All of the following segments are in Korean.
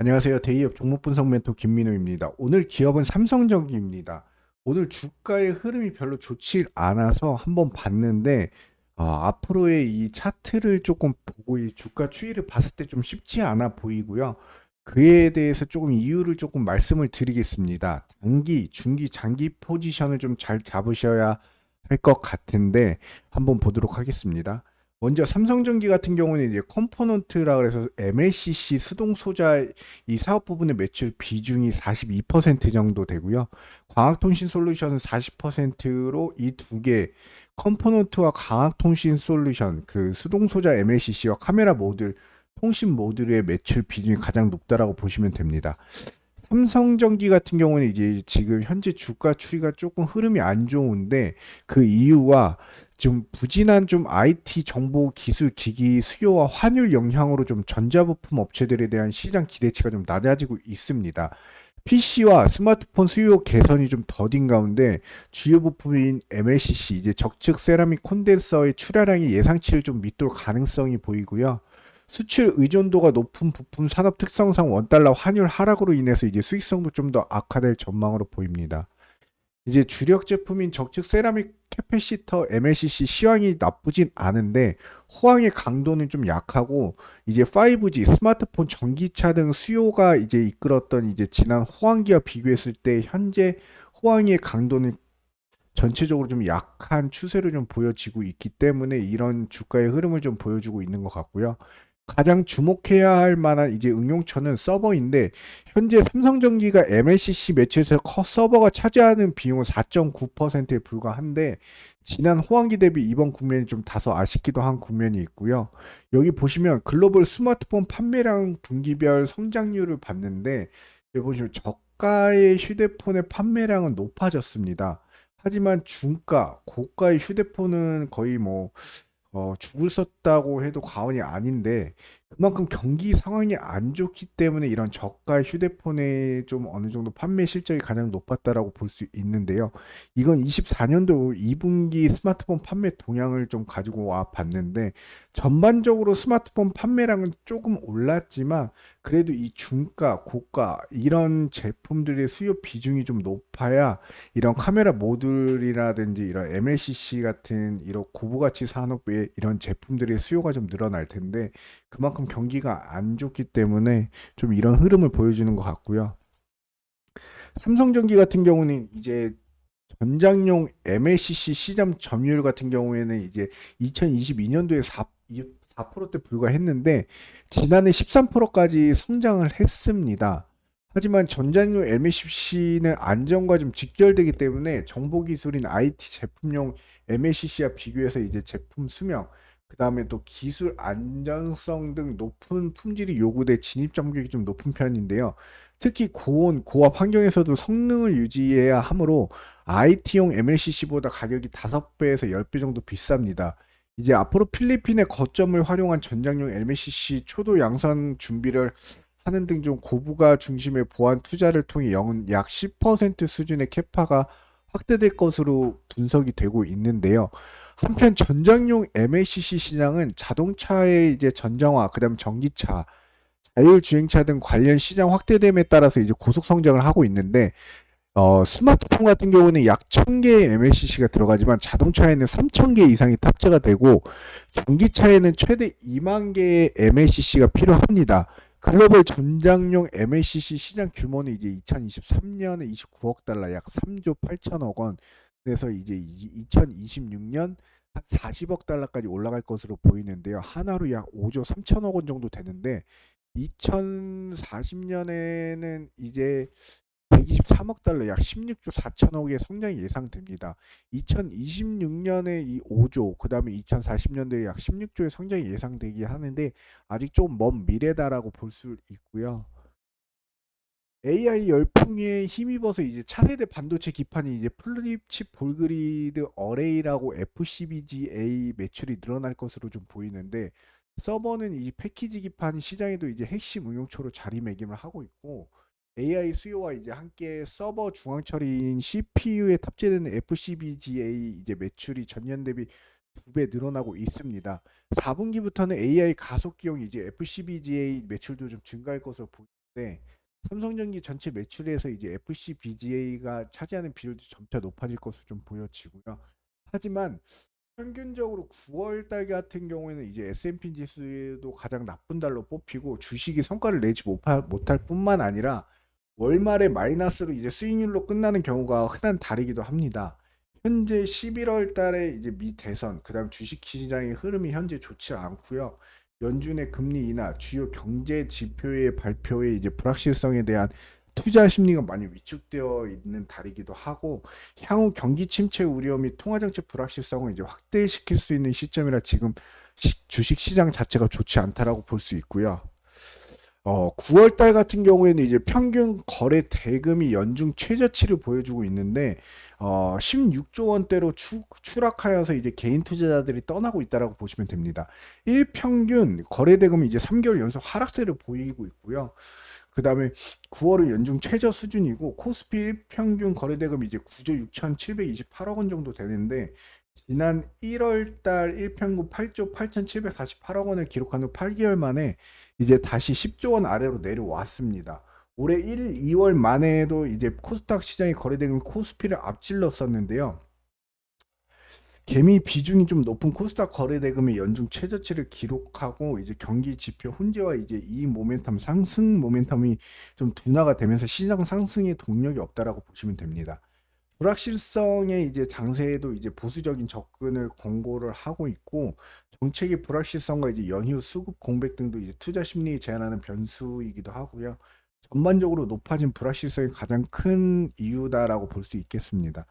안녕하세요. 데이업 종목분석 멘토 김민호입니다. 오늘 기업은 삼성전기입니다. 오늘 주가의 흐름이 별로 좋지 않아서 한번 봤는데 앞으로의 이 차트를 조금 보고 이 주가 추이를 봤을 때 좀 쉽지 않아 보이고요. 그에 대해서 조금 이유를 조금 말씀을 드리겠습니다. 단기, 중기, 장기 포지션을 좀 잘 잡으셔야 할 것 같은데 한번 보도록 하겠습니다. 먼저 삼성전기 같은 경우는 이제 컴포넌트라 그래서 MLCC 수동 소자 이 사업 부분의 매출 비중이 42% 정도 되고요. 광학통신 솔루션은 40%로 이 두 개 컴포넌트와 광학통신 솔루션 그 수동 소자 MLCC와 카메라 모듈 통신 모듈의 매출 비중이 가장 높다라고 보시면 됩니다. 삼성전기 같은 경우는 이제 지금 현재 주가 추이가 조금 흐름이 안 좋은데 그 이유와 좀 부진한 좀 IT 정보 기술 기기 수요와 환율 영향으로 좀 전자부품 업체들에 대한 시장 기대치가 좀 낮아지고 있습니다. PC와 스마트폰 수요 개선이 좀 더딘 가운데 주요 부품인 MLCC 이제 적측 세라믹 콘덴서의 출하량이 예상치를 좀 밑돌 가능성이 보이고요. 수출 의존도가 높은 부품 산업 특성상 원달러 환율 하락으로 인해서 이제 수익성도 좀 더 악화될 전망으로 보입니다. 이제 주력 제품인 적측 세라믹 캐패시터 MLCC 시황이 나쁘진 않은데 호황의 강도는 좀 약하고 이제 5G 스마트폰 전기차 등 수요가 이제 이끌었던 이제 지난 호황기와 비교했을 때 현재 호황의 강도는 전체적으로 좀 약한 추세로 좀 보여지고 있기 때문에 이런 주가의 흐름을 좀 보여주고 있는 것 같고요. 가장 주목해야 할 만한 이제 응용처는 서버인데 현재 삼성전기가 MLCC 매출에서 서버가 차지하는 비용은 4.9%에 불과한데 지난 호황기 대비 이번 국면이 좀 다소 아쉽기도 한 국면이 있고요. 여기 보시면 글로벌 스마트폰 판매량 분기별 성장률을 봤는데 여기 보시면 저가의 휴대폰의 판매량은 높아졌습니다. 하지만 중가, 고가의 휴대폰은 거의 뭐 죽을 썼다고 해도 과언이 아닌데 그만큼 경기 상황이 안 좋기 때문에 이런 저가 휴대폰의 좀 어느 정도 판매 실적이 가장 높았다라고 볼 수 있는데요. 이건 24년도 2분기 스마트폰 판매 동향을 좀 가지고 와 봤는데 전반적으로 스마트폰 판매량은 조금 올랐지만 그래도 이 중가, 고가 이런 제품들의 수요 비중이 좀 높아야 이런 카메라 모듈이라든지 이런 MLCC 같은 이런 고부가치 산업의 이런 제품들의 수요가 좀 늘어날 텐데 그만큼 경기가 안 좋기 때문에 좀 이런 흐름을 보여주는 것 같고요. 삼성전기 같은 경우는 이제 전장용 MLCC 시장 점유율 같은 경우에는 이제 2022년도에 4%대 불과했는데 지난해 13%까지 성장을 했습니다. 하지만 전장용 MLCC는 안전과 좀 직결되기 때문에 정보기술인 IT 제품용 MLCC와 비교해서 이제 제품 수명, 그 다음에 또 기술 안전성 등 높은 품질이 요구돼 진입 장벽이 좀 높은 편인데요. 특히 고온, 고압 환경에서도 성능을 유지해야 하므로 IT용 MLCC보다 가격이 5배에서 10배 정도 비쌉니다. 이제 앞으로 필리핀의 거점을 활용한 전장용 MLCC 초도 양산 준비를 하는 등 좀 고부가 중심의 보안 투자를 통해 약 10% 수준의 캐파가 확대될 것으로 분석이 되고 있는데요. 한편 전장용 MLCC 시장은 자동차의 이제 전장화, 그다음 전기차, 자율주행차 등 관련 시장 확대됨에 따라서 이제 고속 성장을 하고 있는데 스마트폰 같은 경우는 약 1000개의 MLCC가 들어가지만 자동차에는 3000개 이상이 탑재가 되고 전기차에는 최대 2만 개의 MLCC가 필요합니다. 글로벌 전장용 MLCC 시장 규모는 이제 2023년에 29억 달러 약 3조 8천억 원 그래서 이제 2026년 한 40억 달러까지 올라갈 것으로 보이는데요. 하나로 약 5조 3천억 원 정도 되는데 2040년에는 이제 123억 달러 약 16조 4천억의 성장이 예상됩니다. 2026년에 이 5조, 그 다음에 2040년도에 약 16조의 성장이 예상되기 하는데 아직 좀 먼 미래다라고 볼 수 있고요. AI 열풍에 힘입어서 이제 차세대 반도체 기판이 이제 플립칩 볼그리드 어레이라고 FCBGA 매출이 늘어날 것으로 좀 보이는데 서버는 이 패키지 기판 시장에도 이제 핵심 응용처로 자리매김을 하고 있고 AI 수요와 이제 함께 서버 중앙 처리인 CPU에 탑재되는 FCBGA 이제 매출이 전년 대비 2배 늘어나고 있습니다. 4분기부터는 AI 가속 기용 이제 FCBGA 매출도 좀 증가할 것으로 보입니다. 있는데 삼성전기 전체 매출에서 이제 FCBGA가 차지하는 비율도 점차 높아질 것으로 좀 보여지고요. 하지만 평균적으로 9월 달 같은 경우에는 이제 S&P 지수도 가장 나쁜 달로 뽑히고 주식이 성과를 내지 못할 뿐만 아니라 월말에 마이너스로 이제 수익률로 끝나는 경우가 흔한 달이기도 합니다. 현재 11월 달에 이제 미 대선, 그다음 주식 시장의 흐름이 현재 좋지 않고요. 연준의 금리 인하, 주요 경제 지표의 발표에 이제 불확실성에 대한 투자 심리가 많이 위축되어 있는 달이기도 하고, 향후 경기 침체 우려 및 통화 정책 불확실성을 이제 확대시킬 수 있는 시점이라 지금 주식 시장 자체가 좋지 않다라고 볼 수 있고요. 9월 달 같은 경우에는 이제 평균 거래 대금이 연중 최저치를 보여주고 있는데 16조 원대로 추락하여서 이제 개인 투자자들이 떠나고 있다라고 보시면 됩니다. 일평균 거래 대금이 이제 3개월 연속 하락세를 보이고 있고요. 그다음에 9월은 연중 최저 수준이고 코스피 일평균 거래 대금이 이제 9조 6,728억 원 정도 되는데 지난 1월 달 일평균 8조 8,748억 원을 기록한 후 8개월 만에 이제 다시 10조 원 아래로 내려왔습니다. 올해 1, 2월 만에도 이제 코스닥 시장의 거래대금이 코스피를 앞질렀었는데요. 개미 비중이 좀 높은 코스닥 거래대금의 연중 최저치를 기록하고 이제 경기 지표 혼재와 이제 이 모멘텀 상승 모멘텀이 좀 둔화가 되면서 시장 상승의 동력이 없다라고 보시면 됩니다. 불확실성의 이제 장세에도 이제 보수적인 접근을 권고를 하고 있고 정책의 불확실성과 이제 연휴 수급 공백 등도 이제 투자 심리에 제한하는 변수이기도 하고요. 전반적으로 높아진 불확실성이 가장 큰 이유다라고 볼 수 있겠습니다.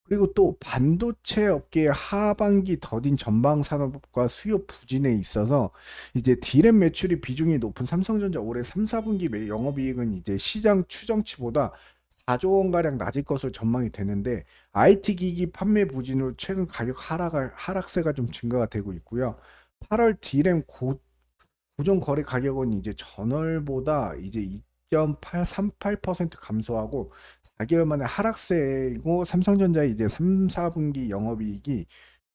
그리고 또 반도체 업계의 하반기 더딘 전방 산업과 수요 부진에 있어서 이제 D램 매출이 비중이 높은 삼성전자 올해 3, 4분기 영업이익은 이제 시장 추정치보다 4조 원가량 낮을 것으로 전망이 되는데 IT 기기 판매 부진으로 최근 가격 하락세가 좀 증가가 되고 있고요. 8월 D램 고정 거래 가격은 이제 전월보다 이제 2.38% 감소하고 4개월 만에 하락세이고 삼성전자의 이제 3, 4분기 영업이익이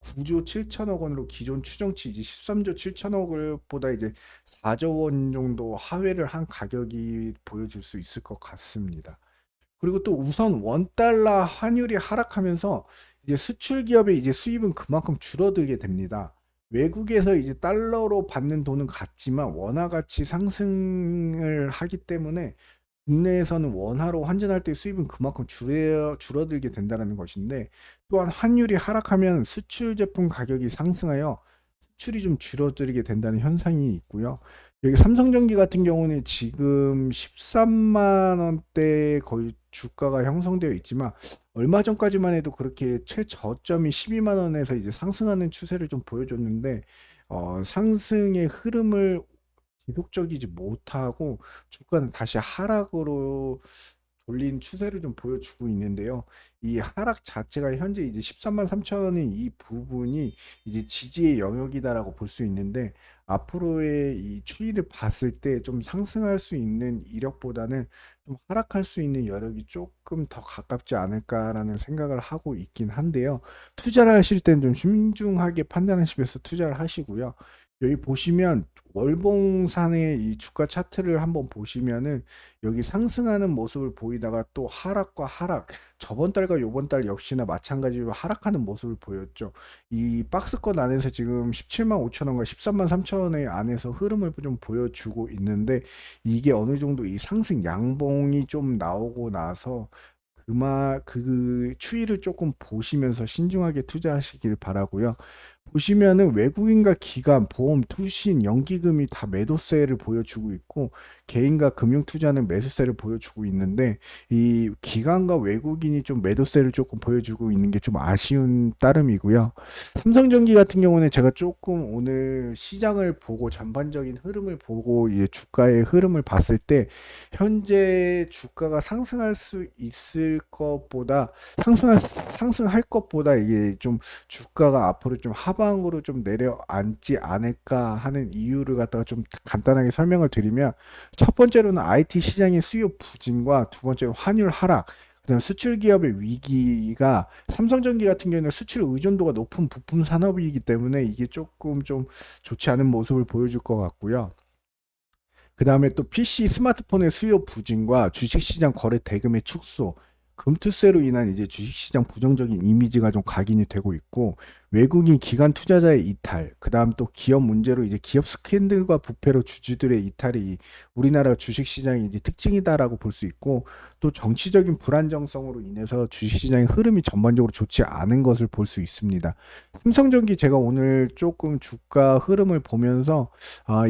9조 7천억 원으로 기존 추정치 이제 13조 7천억 보다 이제 4조 원 정도 하회를 한 가격이 보여질 수 있을 것 같습니다. 그리고 또 우선 원달러 환율이 하락하면서 이제 수출 기업의 이제 수입은 그만큼 줄어들게 됩니다. 외국에서 이제 달러로 받는 돈은 같지만 원화 가치 상승을 하기 때문에 국내에서는 원화로 환전할 때 수입은 그만큼 줄어들게 된다는 것인데 또한 환율이 하락하면 수출 제품 가격이 상승하여 수출이 좀 줄어들게 된다는 현상이 있고요. 여기 삼성전기 같은 경우는 지금 13만 원대 거의 주가가 형성되어 있지만 얼마 전까지만 해도 그렇게 최저점이 12만 원에서 이제 상승하는 추세를 좀 보여줬는데 상승의 흐름을 지속적이지 못하고 주가는 다시 하락으로 돌린 추세를 좀 보여주고 있는데요. 이 하락 자체가 현재 이제 13만 3천 원인 이 부분이 이제 지지의 영역이다라고 볼 수 있는데 앞으로의 이 추이를 봤을 때 좀 상승할 수 있는 이력보다는 좀 하락할 수 있는 여력이 조금 더 가깝지 않을까라는 생각을 하고 있긴 한데요. 투자를 하실 때는 좀 신중하게 판단하시면서 투자를 하시고요. 여기 보시면 월봉산의 이 주가 차트를 한번 보시면은 여기 상승하는 모습을 보이다가 또 하락과 하락, 저번 달과 요번 달 역시나 마찬가지로 하락하는 모습을 보였죠. 이 박스권 안에서 지금 17만 5천 원과 13만 3천 원의 안에서 흐름을 좀 보여주고 있는데 이게 어느 정도 이 상승 양봉이 좀 나오고 나서 그 추이를 조금 보시면서 신중하게 투자하시길 바라고요. 보시면은 외국인과 기관, 보험, 투신, 연기금이 다 매도세를 보여주고 있고 개인과 금융 투자는 매수세를 보여주고 있는데 이 기관과 외국인이 좀 매도세를 조금 보여주고 있는 게 좀 아쉬운 따름이고요. 삼성전기 같은 경우는 제가 조금 오늘 시장을 보고 전반적인 흐름을 보고 이 주가의 흐름을 봤을 때 현재 주가가 상승할 수 있을 것보다 상승할 것보다 이게 좀 주가가 앞으로 좀 하방으로 좀 내려앉지 않을까 하는 이유를 갖다가 좀 간단하게 설명을 드리면 첫 번째로는 IT 시장의 수요 부진과 두 번째로 환율 하락 그다음 수출 기업의 위기가 삼성전기 같은 경우는 수출 의존도가 높은 부품 산업이기 때문에 이게 조금 좀 좋지 않은 모습을 보여줄 것 같고요. 그 다음에 또 PC 스마트폰의 수요 부진과 주식시장 거래 대금의 축소, 금투세로 인한 이제 주식시장 부정적인 이미지가 좀 각인이 되고 있고, 외국인 기관 투자자의 이탈, 그 다음 또 기업 문제로 이제 기업 스캔들과 부패로 주주들의 이탈이 우리나라 주식시장의 이제 특징이다라고 볼 수 있고, 또 정치적인 불안정성으로 인해서 주식시장의 흐름이 전반적으로 좋지 않은 것을 볼 수 있습니다. 삼성전기 제가 오늘 조금 주가 흐름을 보면서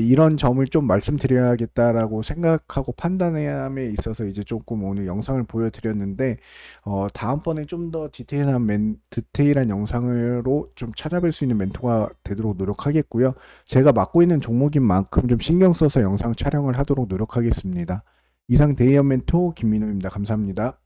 이런 점을 좀 말씀드려야겠다라고 생각하고 판단함에 있어서 이제 조금 오늘 영상을 보여드렸는데, 다음번에 좀 더 디테일한 영상으로 좀 찾아뵐 수 있는 멘토가 되도록 노력하겠고요. 제가 맡고 있는 종목인 만큼 좀 신경 써서 영상 촬영을 하도록 노력하겠습니다. 이상 데이어 멘토 김민호입니다. 감사합니다.